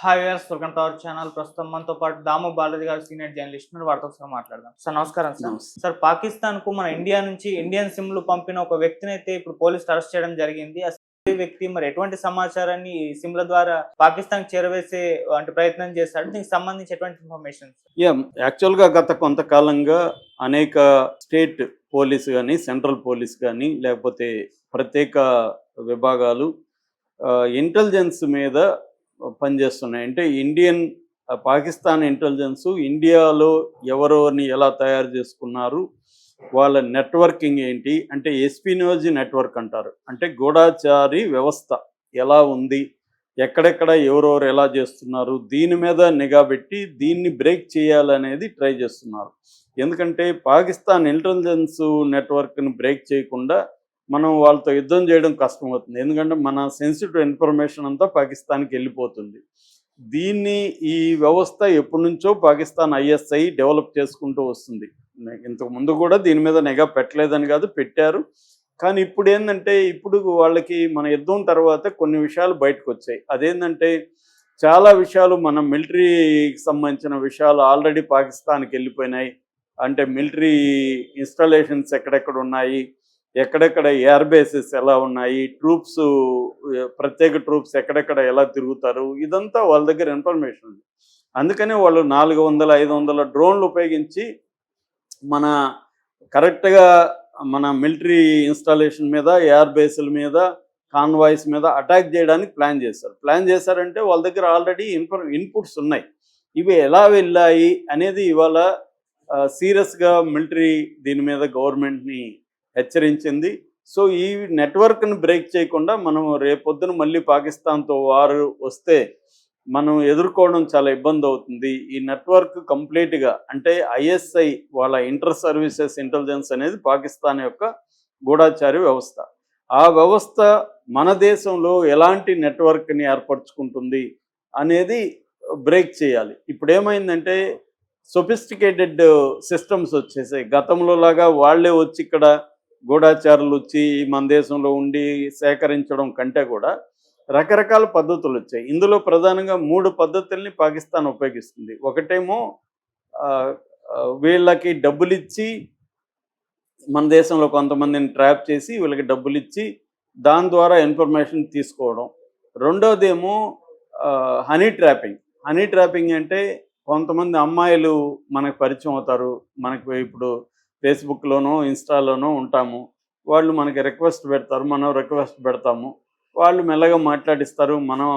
Hi viewers, welcome to our channel. ప్రస్తుతం మనతో పాటు దాము బాలాజీ గారు, సీనియర్ జర్నలిస్ట్, వారితో ఒకసారి మాట్లాడదాం. సార్ నమస్కారం. సార్ పాకిస్తాన్ కు మన ఇండియా నుంచి ఇండియన్ సిమ్లు పంపిన ఒక వ్యక్తిని అయితే ఇప్పుడు పోలీసులు అరెస్ట్ చేయడం జరిగింది. అసలు వ్యక్తి మరి ఎటువంటి సమాచారాన్ని ఈ సిమ్ల ద్వారా పాకిస్తాన్ చేరవేసే ప్రయత్నం చేస్తాడు? దీనికి సంబంధించి ఎటువంటి ఇన్ఫర్మేషన్? యాక్చువల్ గా గత కొంతకాలంగా అనేక స్టేట్ పోలీస్ కానీ, సెంట్రల్ పోలీస్ కానీ, లేకపోతే ప్రత్యేక విభాగాలు ఇంటెలిజెన్స్ మీద పనిచేస్తున్నాయి. అంటే పాకిస్తాన్ ఇంటెలిజెన్స్ ఇండియాలో ఎవరోని ఎలా తయారు చేసుకున్నారు, వాళ్ళ నెట్వర్కింగ్ ఏంటి, అంటే ఎస్పినోజీ నెట్వర్క్ అంటారు. అంటే గూఢచారి వ్యవస్థ ఎలా ఉంది, ఎక్కడెక్కడ ఎవరెవరు ఎలా చేస్తున్నారు, దీని మీద నిఘా పెట్టి దీన్ని బ్రేక్ చేయాలనేది ట్రై చేస్తున్నారు. ఎందుకంటే పాకిస్తాన్ ఇంటెలిజెన్స్ నెట్వర్క్ని బ్రేక్ చేయకుండా మనం వాళ్ళతో యుద్ధం చేయడం కష్టమవుతుంది. ఎందుకంటే మన సెన్సిటివ్ ఇన్ఫర్మేషన్ అంతా పాకిస్తాన్కి వెళ్ళిపోతుంది. ఈ వ్యవస్థ ఎప్పటి నుంచో పాకిస్తాన్ ఐఎస్ఐ డెవలప్ చేసుకుంటూ వస్తుంది. ఇంతకు ముందు కూడా దీని మీద నిఘా పెట్టలేదని కాదు, పెట్టారు. కానీ ఇప్పుడు ఏంటంటే, ఇప్పుడు వాళ్ళకి మన యుద్ధం తర్వాత కొన్ని విషయాలు బయటకు వచ్చాయి. అదేంటంటే, చాలా విషయాలు మన మిలిటరీకి సంబంధించిన విషయాలు ఆల్రెడీ పాకిస్తాన్కి వెళ్ళిపోయినాయి. అంటే మిలిటరీ ఇన్స్టాలేషన్స్ ఎక్కడెక్కడ ఉన్నాయి, ఎక్కడెక్కడ ఎయిర్ బేసెస్ ఎలా ఉన్నాయి, ప్రత్యేక ట్రూప్స్ ఎక్కడెక్కడ ఎలా తిరుగుతారు, ఇదంతా వాళ్ళ దగ్గర ఇన్ఫర్మేషన్ ఉంది. అందుకనే వాళ్ళు 400-500 డ్రోన్లు ఉపయోగించి కరెక్ట్గా మన మిలిటరీ ఇన్స్టాలేషన్ మీద, ఎయిర్ బేస్ల మీద, కాన్వాయ్స్ మీద అటాక్ చేయడానికి ప్లాన్ చేశారంటే వాళ్ళ దగ్గర ఆల్రెడీ ఇన్పుట్స్ ఉన్నాయి. ఇవి ఎలా వెళ్ళాయి అనేది ఇవాళ సీరియస్గా మిలిటరీ దీని మీద గవర్నమెంట్ని హెచ్చరించింది. సో ఈ నెట్వర్క్ని బ్రేక్ చేయకుండా మనం రేపొద్దున మళ్ళీ పాకిస్తాన్తో వారు వస్తే మనం ఎదుర్కోవడం చాలా ఇబ్బంది అవుతుంది. ఈ నెట్వర్క్ కంప్లీట్గా, అంటే ఐఎస్ఐ వాళ్ళ ఇంటర్ సర్వీసెస్ ఇంటెలిజెన్స్ అనేది పాకిస్తాన్ యొక్క గూఢచారి వ్యవస్థ. ఆ వ్యవస్థ మన దేశంలో ఎలాంటి నెట్వర్క్ని ఏర్పరచుకుంటుంది అనేది బ్రేక్ చేయాలి. ఇప్పుడు ఏమైందంటే, సొఫిస్టికేటెడ్ సిస్టమ్స్ వచ్చేసాయి. గతంలో లాగా వాళ్ళే వచ్చి ఇక్కడ గూఢచారులు వచ్చి మన దేశంలో ఉండి సేకరించడం కంటే కూడా రకరకాల పద్ధతులు వచ్చాయి. ఇందులో ప్రధానంగా 3 పద్ధతుల్ని పాకిస్తాన్ ఉపయోగిస్తుంది. ఒకటేమో వీళ్ళకి డబ్బులు ఇచ్చి మన దేశంలో కొంతమందిని ట్రాప్ చేసి వీళ్ళకి డబ్బులు ఇచ్చి దాని ద్వారా ఇన్ఫర్మేషన్ తీసుకోవడం. రెండోదేమో హనీ ట్రాపింగ్ అంటే కొంతమంది అమ్మాయిలు మనకు పరిచయం అవుతారు. మనకు ఇప్పుడు ఫేస్బుక్లోనో ఇన్స్టాలోనో ఉంటాము. వాళ్ళు మనకి రిక్వెస్ట్ పెడతారు, మనం రిక్వెస్ట్ పెడతాము. వాళ్ళు మెల్లగా మాట్లాడిస్తారు. మనం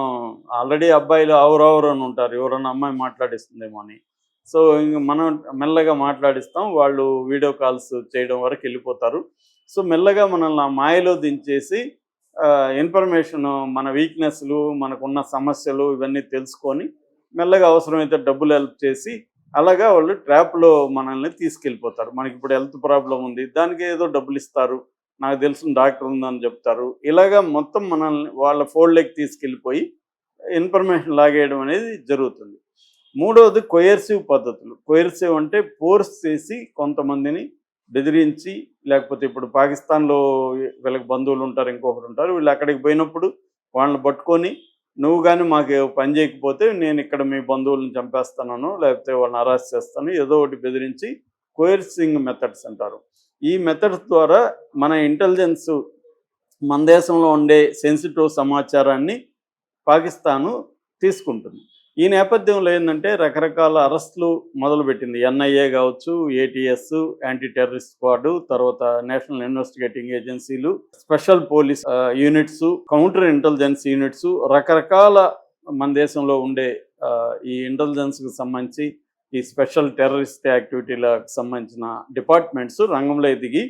ఆల్రెడీ అబ్బాయిలు ఆవురావురు అని ఉంటారు, ఎవరన్నా అమ్మాయి మాట్లాడిస్తుందేమో అని. సో ఇంక మనం మెల్లగా మాట్లాడిస్తాం. వాళ్ళు వీడియో కాల్స్ చేయడం వరకు వెళ్ళిపోతారు. సో మెల్లగా మనల్ని ఆ మాయలో దించేసి ఇన్ఫర్మేషను, మన వీక్నెస్లు, మనకున్న సమస్యలు ఇవన్నీ తెలుసుకొని మెల్లగా అవసరమైతే డబ్బులు హెల్ప్ చేసి అలాగా వాళ్ళు ట్రాప్లో మనల్ని తీసుకెళ్ళిపోతారు. మనకి ఇప్పుడు హెల్త్ ప్రాబ్లం ఉంది, దానికి ఏదో డబ్బులు ఇస్తారు, నాకు తెలిసిన డాక్టర్ ఉందని చెప్తారు. ఇలాగా మొత్తం మనల్ని వాళ్ళ ఫోల్డ్లోకి తీసుకెళ్ళిపోయి ఇన్ఫర్మేషన్ లాగేయడం అనేది జరుగుతుంది. మూడవది కొయర్సివ్ పద్ధతులు. కొయర్సివ్ అంటే ఫోర్స్ చేసి కొంతమందిని బెదిరించి, లేకపోతే ఇప్పుడు పాకిస్తాన్లో వీళ్ళకి బంధువులు ఉంటారు, ఇంకొకరు ఉంటారు, వీళ్ళు అక్కడికి పోయినప్పుడు వాళ్ళని పట్టుకొని, నువ్వు కానీ మాకు పని చేయకపోతే నేను ఇక్కడ మీ బంధువులను చంపేస్తాను, లేకపోతే వాళ్ళని అరెస్ట్ చేస్తాను, ఏదో ఒకటి బెదిరించి కోయర్సింగ్ మెథడ్స్ అంటారు. ఈ మెథడ్స్ ద్వారా మన ఇంటెలిజెన్స్ మన దేశంలో ఉండే సెన్సిటివ్ సమాచారాన్ని పాకిస్తాను తీసుకుంటుంది. ఈ నేపథ్యంలో ఏంటంటే రకరకాల అరెస్టులు మొదలుపెట్టింది. ఎన్ఐఏ కావచ్చు, ఏటీఎస్, యాంటీ టెర్రరిస్ట్ స్క్వాడ్, తర్వాత నేషనల్ ఇన్వెస్టిగేటింగ్ ఏజెన్సీలు, special police units, counter intelligence units, రకరకాల మన దేశంలో ఉండే ఈ ఇంటెలిజెన్స్కి సంబంధించి, ఈ స్పెషల్ టెర్రరిస్ట్ యాక్టివిటీలకు సంబంధించిన డిపార్ట్మెంట్స్ రంగంలో దిగి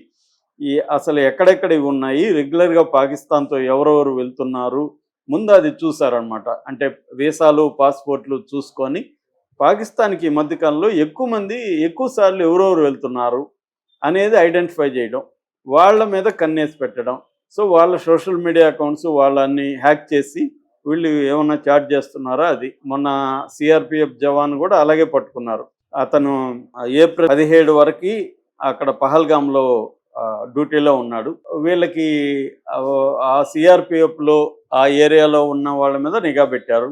అసలు ఎక్కడెక్కడ ఇవి ఉన్నాయి, రెగ్యులర్గా పాకిస్తాన్తో ఎవరెవరు వెళ్తున్నారు, ముందు అది చూసారనమాట. అంటే వీసాలు, పాస్పోర్ట్లు చూసుకొని పాకిస్తాన్కి ఈ మధ్యకాలంలో ఎక్కువ సార్లు ఎవరెవరు వెళ్తున్నారు అనేది ఐడెంటిఫై చేయడం, వాళ్ళ మీద కన్నేసి పెట్టడం. సో వాళ్ళ సోషల్ మీడియా అకౌంట్స్ వాళ్ళని హ్యాక్ చేసి వీళ్ళు ఏమన్నా చాట్ చేస్తున్నారా అది. మొన్న సిఆర్పిఎఫ్ జవాన్ కూడా అలాగే పట్టుకున్నారు. అతను ఏప్రిల్ 17 వరకు అక్కడ పహల్గామ్లో డ్యూటీలో ఉన్నాడు. వీళ్ళకి ఆ సిఆర్పిఎఫ్లో ఆ ఏరియాలో ఉన్న వాళ్ళ మీద నిఘా పెట్టారు.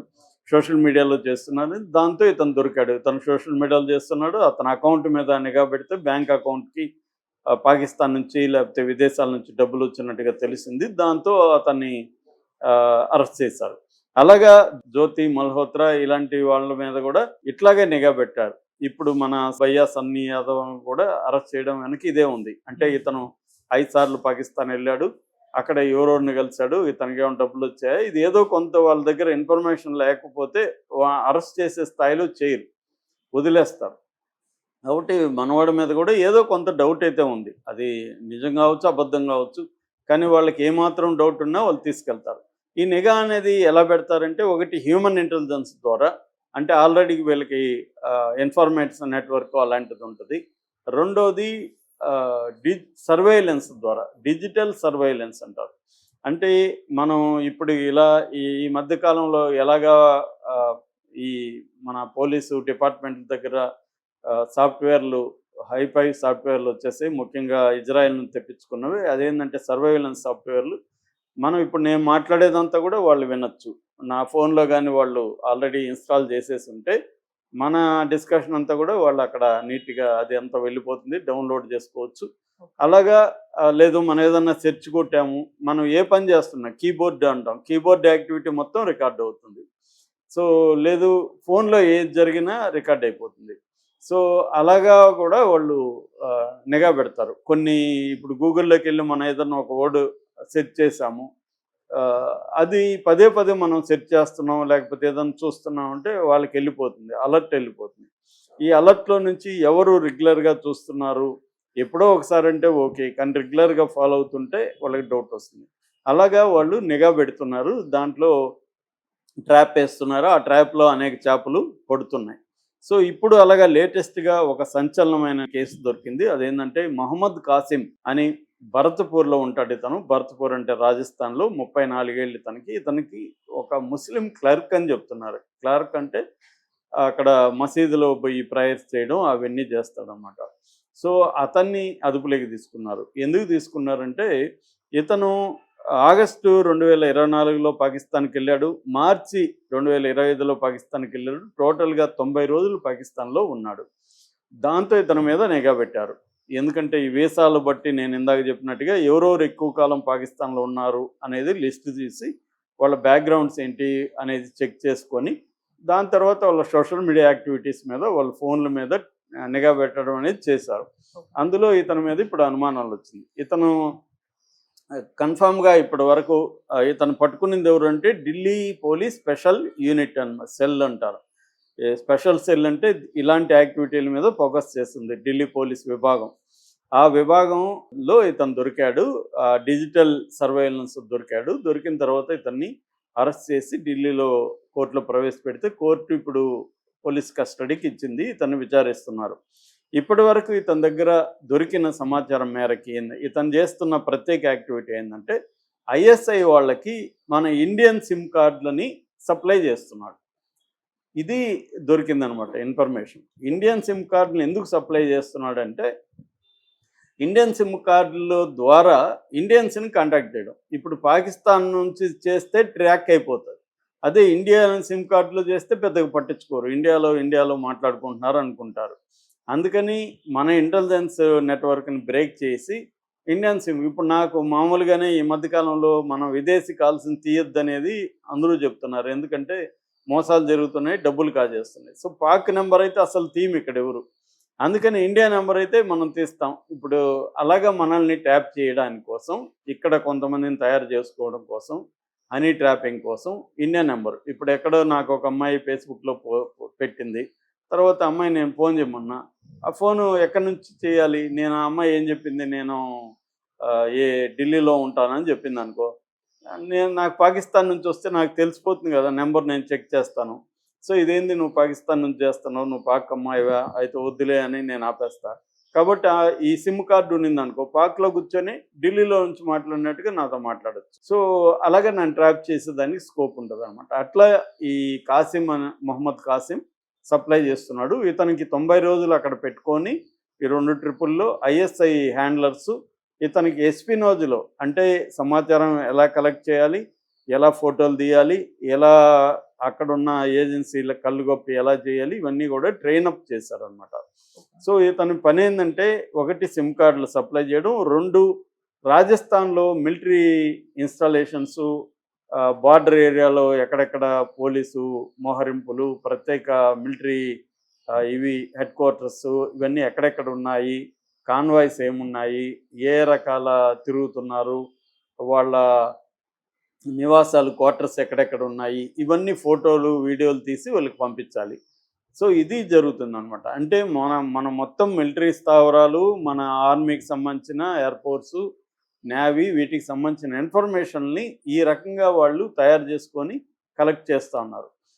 సోషల్ మీడియాలో చేస్తున్నాడు. దాంతో ఇతను దొరికాడు. ఇతను సోషల్ మీడియాలో చేస్తున్నాడు. అతని అకౌంట్ మీద నిఘా పెడితే బ్యాంక్ అకౌంట్కి పాకిస్తాన్ నుంచి లేకపోతే విదేశాల నుంచి డబ్బులు వచ్చినట్టుగా తెలిసింది. దాంతో అతన్ని అరెస్ట్ చేశారు. అలాగా జ్యోతి మల్హోత్రా ఇలాంటి వాళ్ళ మీద కూడా ఇట్లాగే నిఘా పెట్టారు. ఇప్పుడు మన భయ్యా సన్నీ యాదవ్ కూడా అరెస్ట్ చేయడం వెనక ఇదే ఉంది. అంటే ఇతను 5 సార్లు పాకిస్తాన్ వెళ్ళాడు, అక్కడ ఎవరోడిని కలిశాడు, ఇతనికి ఏమైనా డబ్బులు వచ్చాయా, ఇది ఏదో కొంత వాళ్ళ దగ్గర ఇన్ఫర్మేషన్ లేకపోతే అరెస్ట్ చేసే స్థాయిలో చేయరు, వదిలేస్తారు. కాబట్టి మనవాడి మీద కూడా ఏదో కొంత డౌట్ అయితే ఉంది. అది నిజం కావచ్చు, అబద్ధం కావచ్చు, కానీ వాళ్ళకి ఏమాత్రం డౌట్ ఉన్నా వాళ్ళు తీసుకెళ్తారు. ఈ నిఘా అనేది ఎలా పెడతారంటే, ఒకటి హ్యూమన్ ఇంటెలిజెన్స్ ద్వారా, అంటే ఆల్రెడీ వీళ్ళకి ఇన్ఫర్మేట్స్ నెట్వర్క్ అలాంటిది ఉంటుంది. రెండోది సర్వేలెన్స్ ద్వారా, డిజిటల్ సర్వేలెన్స్ అంటారు. అంటే మనం ఇప్పుడు ఇలా ఈ మధ్యకాలంలో ఎలాగా ఈ మన పోలీసు డిపార్ట్మెంట్ దగ్గర సాఫ్ట్వేర్లు, హైఫై సాఫ్ట్వేర్లు వచ్చేసి ముఖ్యంగా ఇజ్రాయెల్ నుంచి తెప్పించుకున్నవి. అదేంటంటే సర్వేలెన్స్ సాఫ్ట్వేర్లు. మనం ఇప్పుడు నేను మాట్లాడేదంతా కూడా వాళ్ళు వినొచ్చు. నా ఫోన్లో కానీ వాళ్ళు ఆల్రెడీ ఇన్స్టాల్ చేసేసి ఉంటే మన డిస్కషన్ అంతా కూడా వాళ్ళు అక్కడ నీట్గా అది అంతా వెళ్ళిపోతుంది, డౌన్లోడ్ చేసుకోవచ్చు. అలాగా లేదు మనం ఏదన్నా సెర్చ్ కొట్టాము, మనం ఏ పని చేస్తున్నాం, కీబోర్డ్ అంటాం, కీబోర్డ్ యాక్టివిటీ మొత్తం రికార్డ్ అవుతుంది. సో లేదు ఫోన్లో ఏది జరిగినా రికార్డ్ అయిపోతుంది. సో అలాగా కూడా వాళ్ళు నిఘా పెడతారు. కొన్ని ఇప్పుడు గూగుల్లోకి వెళ్ళి మనం ఏదన్నా ఒక వర్డ్ సెర్చ్ చేసాము, అది పదే పదే మనం సెర్చ్ చేస్తున్నాం లేకపోతే ఏదైనా చూస్తున్నాం అంటే వాళ్ళకి వెళ్ళిపోతుంది, అలర్ట్ వెళ్ళిపోతుంది. ఈ అలర్ట్లో నుంచి ఎవరు రెగ్యులర్గా చూస్తున్నారు, ఎప్పుడో ఒకసారి అంటే ఓకే, కానీ రెగ్యులర్గా ఫాలో అవుతుంటే వాళ్ళకి డౌట్ వస్తుంది. అలాగా వాళ్ళు నిఘా పెడుతున్నారు, దాంట్లో ట్రాప్ వేస్తున్నారు. ఆ ట్రాప్లో అనేక చేపలు పడుతున్నాయి. సో ఇప్పుడు అలాగా లేటెస్ట్గా ఒక సంచలనమైన కేసు దొరికింది. అదేంటంటే మహమ్మద్ కాసిం అని భరత్పూర్లో ఉంటాడు. ఇతను భరత్పూర్ అంటే రాజస్థాన్లో, 34 ఏళ్ళు ఇతనికి ఒక ముస్లిం క్లర్క్ అని చెప్తున్నారు. క్లర్క్ అంటే అక్కడ మసీదులో పోయి ప్రేయర్స్ చేయడం అవన్నీ చేస్తాడనమాట. సో అతన్ని అదుపులోకి తీసుకున్నారు. ఎందుకు తీసుకున్నారంటే ఇతను ఆగస్టు 2024లో పాకిస్తాన్కి వెళ్ళాడు, మార్చి 2025లో పాకిస్తాన్కి వెళ్ళాడు. టోటల్గా 90 రోజులు పాకిస్తాన్లో ఉన్నాడు. దాంతో ఇతని మీద నిఘా పెట్టారు. ఎందుకంటే ఈ వీసాలు బట్టి నేను ఇందాక చెప్పినట్టుగా ఎవరెవరు ఎక్కువ కాలం పాకిస్తాన్లో ఉన్నారు అనేది లిస్ట్ తీసి వాళ్ళ బ్యాక్గ్రౌండ్స్ ఏంటి అనేది చెక్ చేసుకొని దాని తర్వాత వాళ్ళ సోషల్ మీడియా యాక్టివిటీస్ మీద వాళ్ళ ఫోన్ల మీద నిఘా పెట్టడం అనేది చేశారు. అందులో ఇతని మీద ఇప్పుడు అనుమానాలు వచ్చింది. ఇతను కన్ఫామ్గా ఇప్పటి వరకు ఇతను పట్టుకునింది ఎవరు అంటే Delhi police special unit cell అంటారు. స్పెషల్ సెల్ అంటే ఇలాంటి యాక్టివిటీల మీద ఫోకస్ చేస్తుంది ఢిల్లీ పోలీస్ విభాగం. ఆ విభాగంలో ఇతను దొరికాడు, డిజిటల్ సర్వేలెన్స్ దొరికాడు. దొరికిన తర్వాత ఇతన్ని అరెస్ట్ చేసి ఢిల్లీలో కోర్టులో ప్రవేశపెడితే కోర్టు ఇప్పుడు పోలీస్ కస్టడీకి ఇచ్చింది, ఇతన్ని విచారిస్తున్నారు. ఇప్పటి వరకు ఇతని దగ్గర దొరికిన సమాచారం మేరకి ఇతను చేస్తున్న ప్రత్యేక యాక్టివిటీ ఏంటంటే ఐఎస్ఐ వాళ్ళకి మన ఇండియన్ సిమ్ కార్డులని సప్లై చేస్తున్నాడు. ఇది దొరికిందనమాట ఇన్ఫర్మేషన్. ఇండియన్ సిమ్ కార్డుని ఎందుకు సప్లై చేస్తున్నాడంటే ఇండియన్ సిమ్ కార్డుల ద్వారా ఇండియన్స్ని కాంటాక్ట్ చేయడం. ఇప్పుడు పాకిస్తాన్ నుంచి చేస్తే ట్రాక్ అయిపోతుంది, అదే ఇండియన్ సిమ్ కార్డులో చేస్తే పెద్దగా పట్టించుకోరు, ఇండియాలో మాట్లాడుకుంటున్నారు అనుకుంటారు. అందుకని మన ఇంటెలిజెన్స్ నెట్వర్క్ని బ్రేక్ చేసి ఇండియన్ సిమ్, ఇప్పుడు నాకు మామూలుగానే ఈ మధ్యకాలంలో మనం విదేశీ కాల్స్ని తీయొద్దనేది అందరూ చెప్తున్నారు, ఎందుకంటే మోసాలు జరుగుతున్నాయి, డబ్బులు కాజేస్తున్నాయి. సో పాక్ నెంబర్ అయితే అసలు తీయం ఇక్కడ ఎవరు, అందుకని ఇండియా నెంబర్ అయితే మనం తీస్తాం. ఇప్పుడు అలాగా మనల్ని ట్యాప్ చేయడానికి కోసం ఇక్కడ కొంతమందిని తయారు చేసుకోవడం కోసం, హనీ ట్రాపింగ్ కోసం ఇండియా నెంబర్. ఇప్పుడు ఎక్కడో నాకు ఒక అమ్మాయి ఫేస్బుక్లో పెట్టింది, తర్వాత అమ్మాయి నేను ఫోన్ చేయమన్నా, ఆ ఫోను ఎక్కడి నుంచి చేయాలి, నేను ఆ అమ్మాయి ఏం చెప్పింది, నేను ఢిల్లీలో ఉంటానని చెప్పింది అనుకో, నాకు పాకిస్తాన్ నుంచి వస్తే నాకు తెలిసిపోతుంది కదా, నెంబర్ నేను చెక్ చేస్తాను. సో ఇదేంది నువ్వు పాకిస్తాన్ నుంచి చేస్తున్నావు, నువ్వు పాక్ అమ్మాయివా, అయితే వద్దులే అని నేను ఆపేస్తా. కాబట్టి ఈ సిమ్ కార్డు ఉన్నింది అనుకో, పాక్లో కూర్చొని ఢిల్లీలో నుంచి మాట్లాడినట్టుగా నాతో మాట్లాడచ్చు. సో అలాగే నన్ను ట్రాప్ చేసేదానికి స్కోప్ ఉంటుంది అనమాట. అట్లా ఈ కాసిం మొహమ్మద్ కాసిం సప్లై చేస్తున్నాడు. ఇతనికి 90 రోజులు అక్కడ పెట్టుకొని ఈ 2 ట్రిపుల్లో ఐఎస్ఐ హ్యాండ్లర్సు ఇతనికి ఎస్పినోజ్లో, అంటే సమాచారం ఎలా కలెక్ట్ చేయాలి, ఎలా ఫోటోలు తీయాలి, ఎలా అక్కడున్న ఏజెన్సీల కళ్ళుగొప్పి ఎలా చేయాలి, ఇవన్నీ కూడా ట్రైనప్ చేశారనమాట. సో ఇతని పని ఏంటంటే, ఒకటి సిమ్ కార్డులు సప్లై చేయడం, 2 రాజస్థాన్లో మిలిటరీ ఇన్స్టాలేషన్స్, బార్డర్ ఏరియాలో ఎక్కడెక్కడ పోలీసు మోహరింపులు, ప్రత్యేక మిలిటరీ ఇవి హెడ్ క్వార్టర్స్ ఇవన్నీ ఎక్కడెక్కడ ఉన్నాయి, కాన్వాయ్స్ ఏమున్నాయి, ఏ రకాల తిరుగుతున్నారు, వాళ్ళ నివాసాలు క్వార్టర్స్ ఎక్కడెక్కడ ఉన్నాయి, ఇవన్నీ ఫోటోలు వీడియోలు తీసి వాళ్ళకి పంపించాలి. సో ఇది జరుగుతుందన్నమాట. అంటే మన మొత్తం మిలిటరీ స్థావరాలు, మన ఆర్మీకి సంబంధించిన ఎయిర్ఫోర్సు, నేవీ వీటికి సంబంధించిన ఇన్ఫర్మేషన్ని ఈ రకంగా వాళ్ళు తయారు చేసుకొని కలెక్ట్ చేస్తూ ఉన్నారు.